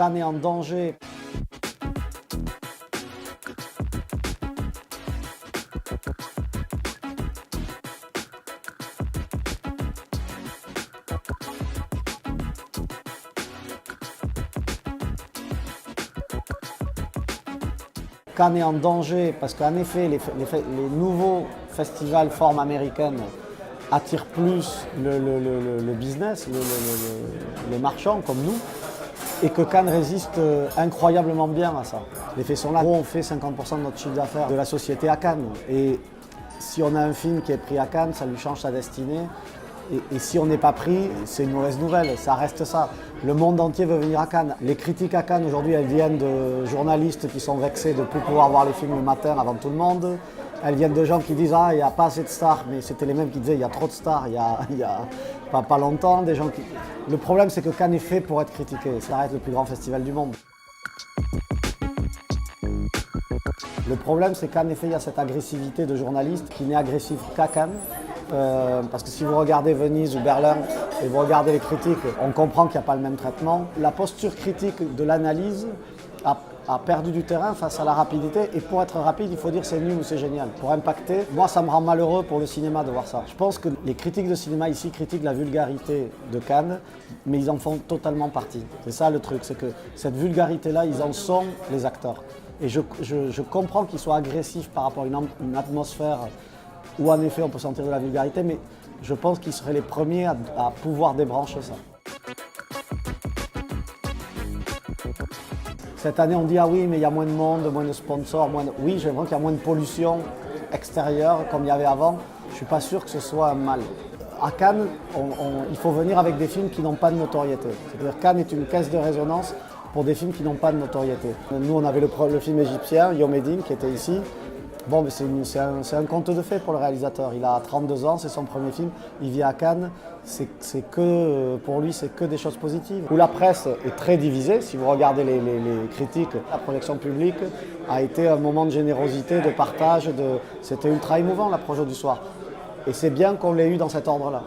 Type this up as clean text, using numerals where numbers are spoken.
Cannes est en danger. Cannes est en danger parce qu'en effet, les nouveaux festivals forme américaine attirent plus le business, les marchands comme nous, et que Cannes résiste incroyablement bien à ça. Les faits sont là. On fait 50% de notre chiffre d'affaires de la société à Cannes. Et si on a un film qui est pris à Cannes, ça lui change sa destinée. Et si on n'est pas pris, c'est une mauvaise nouvelle, ça reste ça. Le monde entier veut venir à Cannes. Les critiques à Cannes aujourd'hui, elles viennent de journalistes qui sont vexés de ne plus pouvoir voir les films le matin avant tout le monde. Elles viennent de gens qui disent « Ah, il n'y a pas assez de stars », mais c'était les mêmes qui disaient « Il y a trop de stars, il y a pas longtemps ». Le problème, c'est que Cannes est fait pour être critiqué. Ça reste le plus grand festival du monde. Le problème, c'est qu'en effet, il y a cette agressivité de journalistes qui n'est agressive qu'à Cannes. Parce que si vous regardez Venise ou Berlin et vous regardez les critiques, on comprend qu'il n'y a pas le même traitement. La posture critique de l'analyse a perdu du terrain face à la rapidité. Et pour être rapide, il faut dire c'est nul ou c'est génial. Pour impacter, moi ça me rend malheureux pour le cinéma de voir ça. Je pense que les critiques de cinéma ici critiquent la vulgarité de Cannes, mais ils en font totalement partie. C'est ça le truc, c'est que cette vulgarité-là, ils en sont les acteurs. Et je comprends qu'ils soient agressifs par rapport à une atmosphère où en effet on peut sentir de la vulgarité, mais je pense qu'ils seraient les premiers à pouvoir débrancher ça. Cette année on dit ah oui mais il y a moins de monde, moins de sponsors, Oui, j'aimerais qu'il y a moins de pollution extérieure comme il y avait avant. Je ne suis pas sûr que ce soit un mal. À Cannes, il faut venir avec des films qui n'ont pas de notoriété. C'est-à-dire Cannes est une caisse de résonance pour des films qui n'ont pas de notoriété. Nous on avait le film égyptien, Yom Eddin, qui était ici. Bon, mais c'est un conte de fait pour le réalisateur. Il a 32 ans, c'est son premier film, il vit à Cannes. Pour lui, c'est que des choses positives. Où la presse est très divisée, si vous regardez les critiques, la projection publique a été un moment de générosité, de partage, c'était ultra émouvant la projection du soir. Et c'est bien qu'on l'ait eu dans cet ordre-là.